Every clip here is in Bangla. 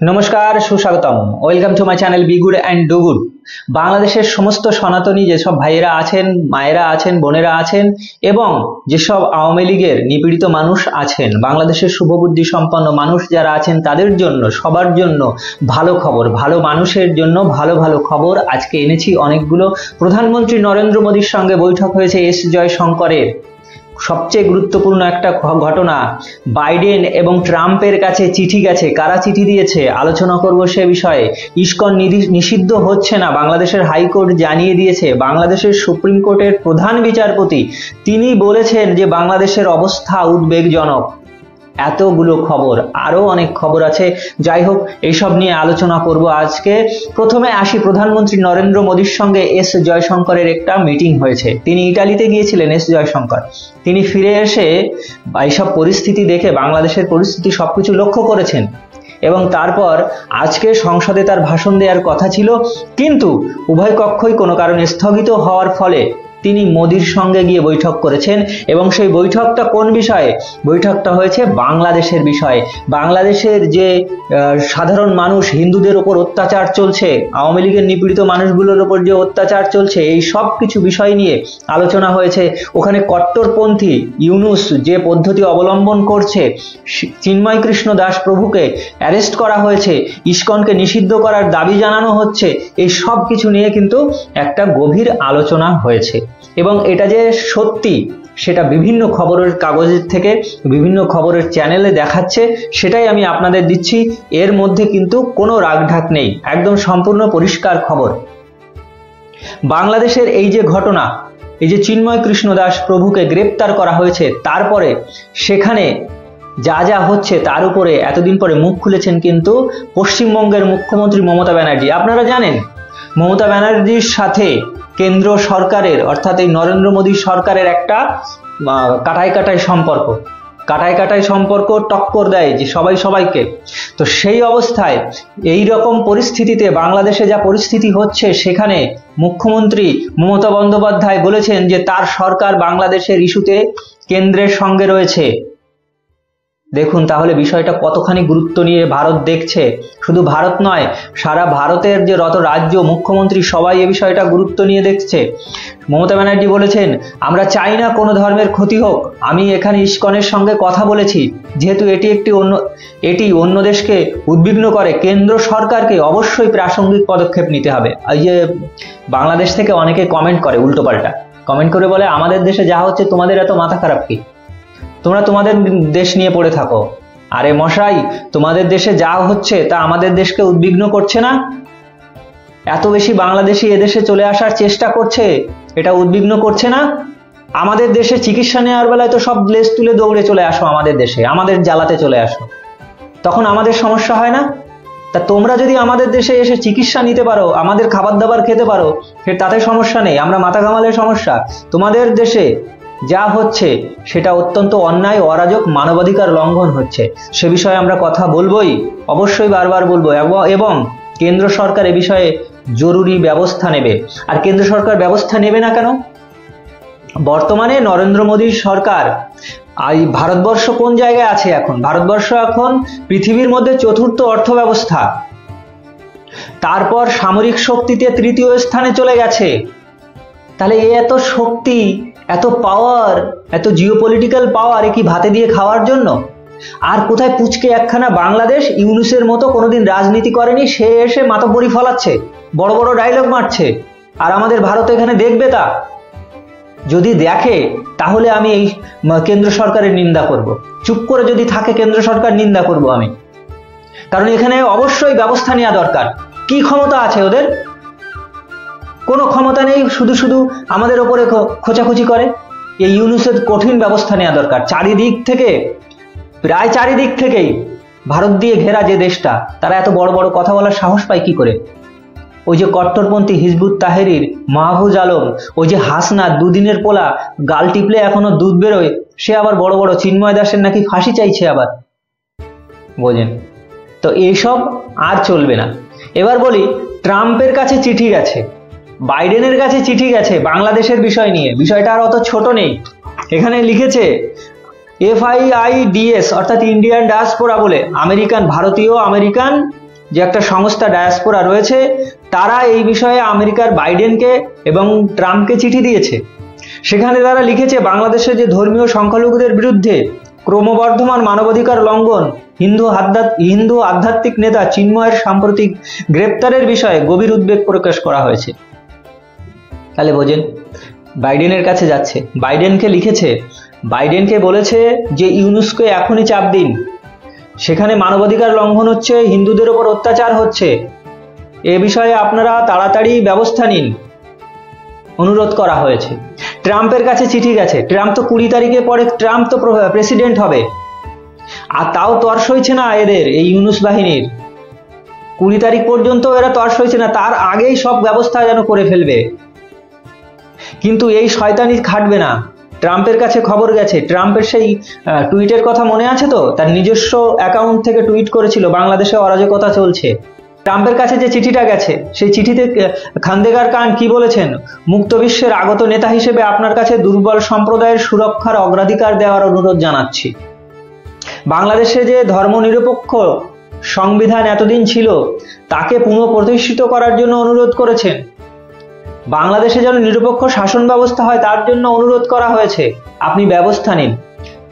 नमस्कार सुस्वागतम welcome to my channel be good and do good. বাংলাদেশের সমস্ত সনাতনী যেসব ভাইয়েরা আছেন, মায়েরা আছেন, বোনেরা আছেন এবং যেসব আওয়ামী লীগের নিপীড়িত মানুষ আছেন, বাংলাদেশের শুভবুদ্ধি সম্পন্ন মানুষ যারা আছেন তাদের জন্য, সবার জন্য ভালো খবর, ভালো মানুষের জন্য ভালো ভালো খবর আজকে এনেছি অনেকগুলো। প্রধানমন্ত্রী নরেন্দ্র মোদীর সঙ্গে বৈঠক হয়েছে এস জয়শঙ্করের। সবচেয়ে গুরুত্বপূর্ণ একটা ঘটনা, বাইডেন এবং ট্রাম্পের কাছে চিঠি গেছে। কারা চিঠি দিয়েছে আলোচনা করব সে বিষয়ে। ইসকন নিষিদ্ধ হচ্ছে না, বাংলাদেশের হাইকোর্ট জানিয়ে দিয়েছে। বাংলাদেশের সুপ্রিম কোর্টের প্রধান বিচারপতি তিনি বলেছেন যে বাংলাদেশের অবস্থা উদ্বেগজনক। এতগুলো খবর, আরো অনেক খবর আছে। যাই হোক, এইসব নিয়ে আলোচনা করব আজকে। প্রথমে আসি, প্রধানমন্ত্রী নরেন্দ্র মোদীর সঙ্গে এস জয়শঙ্করের একটা মিটিং হয়েছে। তিনি ইটালিতে গিয়েছিলেন এস জয়শঙ্কর। তিনি ফিরে এসে এইসব পরিস্থিতি দেখে, বাংলাদেশের পরিস্থিতি সবকিছু লক্ষ্য করেছেন এবং তারপর আজকে সংসদে তার ভাষণ দেওয়ার কথা ছিল, কিন্তু উভয় কক্ষই কোনো কারণে স্থগিত হওয়ার ফলে তিনি মোদির সঙ্গে গিয়ে বৈঠক করেছেন। এবং সেই বৈঠকটা কোন বিষয়ে? বৈঠকটা হয়েছে বাংলাদেশের বিষয়ে। বাংলাদেশের যে সাধারণ মানুষ, হিন্দুদের ওপর অত্যাচার চলছে, আওয়ামী লীগের নিপীড়িত মানুষগুলোর ওপর যে অত্যাচার চলছে, এই সব কিছু বিষয় নিয়ে আলোচনা হয়েছে। ওখানে কট্টরপন্থী ইউনূস যে পদ্ধতি অবলম্বন করছে, চিন্ময় কৃষ্ণ দাস প্রভুকে অ্যারেস্ট করা হয়েছে, ইসকনকে নিষিদ্ধ করার দাবি জানানো হচ্ছে, এই সব কিছু নিয়ে কিন্তু একটা গভীর আলোচনা হয়েছে। এবং এটা যে সত্যি সেটা বিভিন্ন খবরের কাগজের থেকে, বিভিন্ন খবরের চ্যানেলে দেখাচ্ছে, সেটাই আমি আপনাদের দিচ্ছি। এর মধ্যে কিন্তু কোনো রাগঢাক নেই, একদম সম্পূর্ণ পরিষ্কার খবর। বাংলাদেশের এই যে ঘটনা, এই যে চিন্ময় কৃষ্ণ দাস প্রভুকে গ্রেপ্তার করা হয়েছে, তারপরে সেখানে যা যা হচ্ছে তার উপরে এতদিন পরে মুখ খুলেছেন কিন্তু পশ্চিমবঙ্গের মুখ্যমন্ত্রী মমতা ব্যানার্জি। আপনারা জানেন, মমতা ব্যানার্জির সাথে কেন্দ্র সরকারের, অর্থাৎ এই নরেন্দ্র মোদী সরকারের একটা কাটাই কাটাই সম্পর্ক টক্কর দেয় যে সবাই সবাইকে। তো সেই অবস্থায় এই রকম পরিস্থিতিতে বাংলাদেশে যা পরিস্থিতি হচ্ছে, সেখানে মুখ্যমন্ত্রী মমতা বন্দ্যোপাধ্যায় বলেছেন যে তার সরকার বাংলাদেশের ইস্যুতে কেন্দ্রের সঙ্গে রয়েছে। দেখুন তাহলে বিষয়টা কতখানি গুরুত্ব নিয়ে ভারত দেখছে। শুধু ভারত নয়, সারা ভারতের যে যত রাজ্য মুখ্যমন্ত্রী সবাই এই বিষয়টা গুরুত্ব নিয়ে দেখছে। মমতা ব্যানার্জি বলেছেন, আমরা চাই না কোনো ধর্মের ক্ষতি হোক। আমি এখানে ইসকনের সঙ্গে কথা বলেছি, যেহেতু এটি অন্য দেশকে উদ্বিগ্ন করে, কেন্দ্র সরকারকে অবশ্যই প্রাসঙ্গিক পদক্ষেপ নিতে হবে। এই যে বাংলাদেশ থেকে অনেকে কমেন্ট করে, উল্টোপাল্টা কমেন্ট করে বলে, আমাদের দেশে যা হচ্ছে তোমাদের এত মাথা খারাপ কি? তোমরা তোমাদের দেশ নিয়ে পড়ে থাকো। আরে মশাই, তোমাদের দেশে যা হচ্ছে তা আমাদের দেশকে উদ্বিগ্ন করছে না? এত বেশি বাংলাদেশি এদেশে চলে আসার চেষ্টা করছে, এটা উদ্বিগ্ন করছে না? আমাদের দেশে চিকিৎসা নেওয়ার বেলায় তো সব লেজ তুলে দৌড়ে চলে আসো আমাদের দেশে, আমাদের জ্বালাতে চলে আসো, তখন আমাদের সমস্যা হয় না? তা তোমরা যদি আমাদের দেশে এসে চিকিৎসা নিতে পারো, আমাদের খাবার দাবার খেতে পারো, তাতে সমস্যা নেই, আমরা মাথা ঘামালে সমস্যা। তোমাদের দেশে যা হচ্ছে সেটা অত্যন্ত অন্যায়, অরাজক, মানবাধিকার লঙ্ঘন হচ্ছে। সে বিষয়ে আমরা কথা বলবোই, অবশ্যই বারবার বলবো। এবং কেন্দ্র সরকার এ বিষয়ে জরুরি ব্যবস্থা নেবে। আর কেন্দ্র সরকার ব্যবস্থা নেবে না কেন? বর্তমানে নরেন্দ্র মোদীর সরকার, এই ভারতবর্ষ কোন জায়গায় আছে এখন? ভারতবর্ষ এখন পৃথিবীর মধ্যে চতুর্থ অর্থ ব্যবস্থা, তারপর সামরিক শক্তিতে তৃতীয় স্থানে চলে গেছে। তাহলে এত শক্তি, এত পাওয়ার, এত জিওপলিটিক্যাল পাওয়ার, কি ভাতে দিয়ে খাওয়ার জন্য? আর কোথায় পুচকে একখানা বাংলাদেশ ইউনূসের মতো কোনোদিন রাজনীতি করেনি, সে এসে মাতব্বরি ফলাচ্ছে, বড় বড় ডায়লগ মারছে, আর আমাদের ভারত এখানে দেখবে? তা যদি দেখে তাহলে আমি এই কেন্দ্র সরকারের নিন্দা করব। চুপ করে যদি থাকে কেন্দ্র সরকার, নিন্দা করব আমি। কারণ এখানে অবশ্যই ব্যবস্থা নেওয়া দরকার। কি ক্ষমতা আছে ওদের? কোনো ক্ষমতা নেই, শুধু শুধু আমাদের ওপরে খোঁচাখুচি করে। এই ইউনূসের কঠিন ব্যবস্থা নেওয়া দরকার। চারিদিক থেকে, প্রায় চারিদিক থেকেই ভারত দিয়ে ঘেরা যে দেশটা, তারা এত বড় বড় কথা বলার সাহস পায় কি করে? ওই যে কট্টরপন্থী হিজবুত তাহরির মাহফুজ আলম, ওই যে হাসনা, দুদিনের পোলা, গাল টিপলে এখনো দুধ বেরোয়, সে আবার বড় বড় চিন্ময় দাসের নাকি ফাঁসি চাইছে আবার, বোঝেন তো? এইসব আর চলবে না। এবার বলি, ট্রাম্পের কাছে চিঠি গেছে, বাইডেনের কাছে চিঠি গেছে বাংলাদেশের বিষয় নিয়ে। বিষয়টা আর অত ছোট নেই। এখানে লিখেছে FIIDS অর্থাৎ ইন্ডিয়ান ডায়াসপোরা বলে, ভারতীয় আমেরিকান যে একটা সংস্থা ডায়াসপোরা রয়েছে, তারা এই বিষয়ে আমেরিকার বাইডেনকে এবং ট্রাম্পকে চিঠি দিয়েছে। সেখানে তারা লিখেছে বাংলাদেশে যে ধর্মীয় সংখ্যালঘুদের বিরুদ্ধে ক্রমবর্ধমান মানবাধিকার লঙ্ঘন, হিন্দু আধ্যাত্মিক নেতা চিন্ময়ের সাম্প্রতিক গ্রেপ্তারের বিষয়ে গভীর উদ্বেগ প্রকাশ করা হয়েছে। তাহলে বোঝেন, বাইডেনের কাছে যাচ্ছে, বাইডেনকে লিখেছে, বাইডেনকে বলেছে যে ইউনুসকে এখনই চাপ দিন, সেখানে মানবাধিকার লঙ্ঘন হচ্ছে, হিন্দুদের ওপর অত্যাচার হচ্ছে, এ বিষয়ে আপনারা তাড়াতাড়ি ব্যবস্থা নিন, অনুরোধ করা হয়েছে। ট্রাম্পের কাছে চিঠি গেছে, ট্রাম্প তো 20 তারিখে পরে ট্রাম্প তো প্রেসিডেন্ট হবে, আর তাও তর সইছে না এদের, এই ইউনুস বাহিনীর 20 তারিখ পর্যন্ত এরা তর সইছে না, তার আগেই সব ব্যবস্থা যেন করে ফেলবে। কিন্তু এই শয়তানি খাটবে না। ট্রাম্পের কাছে খবর গেছে, ট্রাম্পের সেই টুইটের কথা মনে আছে তো, তার নিজস্ব অ্যাকাউন্ট থেকে টুইট করেছিল বাংলাদেশে অরাজকতা চলছে। ট্রাম্পের কাছে যে চিঠিটা গেছে, সেই চিঠিতে খান্দেগার খান কি বলেছেন, মুক্ত বিশ্বের আগত নেতা হিসেবে আপনার কাছে দুর্বল সম্প্রদায়ের সুরক্ষার অগ্রাধিকার দেওয়ার অনুরোধ জানাচ্ছি। বাংলাদেশে যে ধর্মনিরপেক্ষ সংবিধান এতদিন ছিল, তাকে পুনঃপ্রতিষ্ঠিত করার জন্য অনুরোধ করেছেন। বাংলাদেশে যেন নিরপেক্ষ শাসন ব্যবস্থা হয়, তার জন্য অনুরোধ করা হয়েছে, আপনি ব্যবস্থা নিন।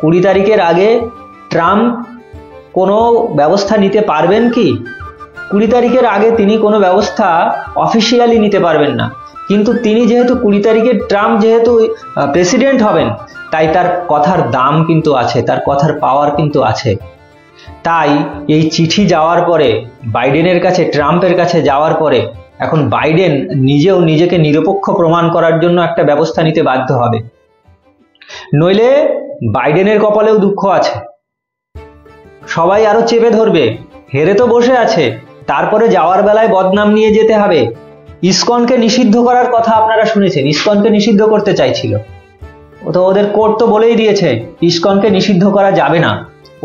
20 তারিখের আগে ট্রাম্প কোনো ব্যবস্থা নিতে পারবেন কি? 20 তারিখের আগে তিনি কোনো ব্যবস্থা অফিসিয়ালি নিতে পারবেন না, কিন্তু তিনি যেহেতু 20 তারিখে ট্রাম্প যেহেতু প্রেসিডেন্ট হবেন, তাই তার কথার দাম কিন্তু আছে, তার কথার পাওয়ার কিন্তু আছে। তাই এই চিঠি যাওয়ার পরে, বাইডেনের কাছে, ট্রাম্পের কাছে যাওয়ার পরে, এখন বাইডেন নিজেও নিজেকে নিরপেক্ষ প্রমাণ করার জন্য একটা ব্যবস্থা নিতে বাধ্য হবে, নইলে বাইডেনের কপালেও দুঃখ আছে, সবাই আরো চেপে ধরবে, হেরে তো বসে আছে, তারপরে যাওয়ার বেলায় বদনাম নিয়ে যেতে হবে। ইসকনকে নিষিদ্ধ করার কথা আপনারা শুনেছেন, ইসকনকে নিষিদ্ধ করতে চাইছিল, তো ওদের কোর্ট তো বলেই দিয়েছে ইসকনকে নিষিদ্ধ করা যাবে না।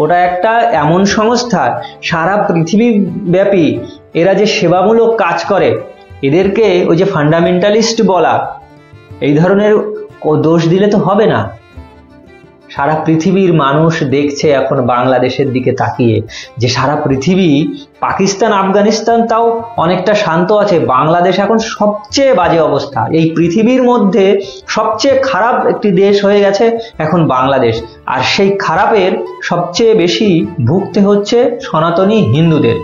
ওটা একটা এমন সংস্থা, সারা পৃথিবী ব্যাপী এরা যে সেবামূলক কাজ করে, এদেরকে ওই যে ফান্ডামেন্টালিস্ট বলা, এই ধরনের দোষ দিলে তো হবে না। সারা পৃথিবীর মানুষ দেখছে এখন বাংলাদেশের দিকে তাকিয়ে, যে সারা পৃথিবী, পাকিস্তান আফগানিস্তান তাও অনেকটা শান্ত আছে, বাংলাদেশ এখন সবচেয়ে বাজে অবস্থা, এই পৃথিবীর মধ্যে সবচেয়ে খারাপ একটি দেশ হয়ে গেছে এখন বাংলাদেশ। আর সেই খারাপের সবচেয়ে বেশি ভুগতে হচ্ছে সনাতনী হিন্দুদের।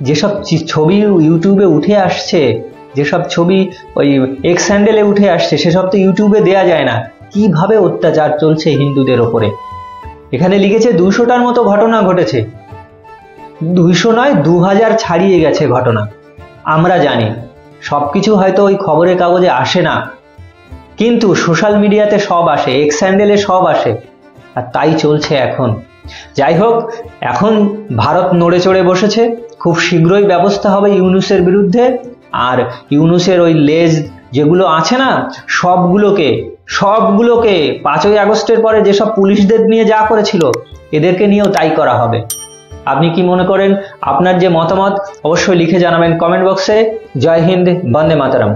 যেসব ছবি ইউটিউবে উঠে আসছে, যেসব ছবি ওই এক্স হ্যান্ডেলে উঠে আসছে, সেসব তো ইউটিউবে দেয়া যায় না, কিভাবে অত্যাচার চলছে হিন্দুদের ওপরে। এখানে লিখেছে 200টার মতো ঘটনা ঘটেছে, 200 নয় 2000 ছাড়িয়ে গেছে ঘটনা। আমরা জানি সবকিছু হয়তো ওই খবরের কাগজে আসে না, কিন্তু সোশ্যাল মিডিয়াতে সব আসে, এক্স হ্যান্ডেলে সব আসে, আর তাই চলছে এখন। যাই হোক, এখন ভারত নড়ে চড়ে বসেছে, খুব শীঘ্রই ব্যবস্থা হবে ইউনুসের বিরুদ্ধে। আর ইউনুসের ওই লেজ যেগুলো আছে না, সবগুলোকে 5ই আগস্টের পরে যেসব পুলিশদের নিয়ে যা করেছিল, এদেরকে নিয়েও তাই করা হবে। আপনি কি মনে করেন? আপনার যে মতামত অবশ্যই লিখে জানাবেন কমেন্ট বক্সে। জয় হিন্দ, বন্দে মাতরম।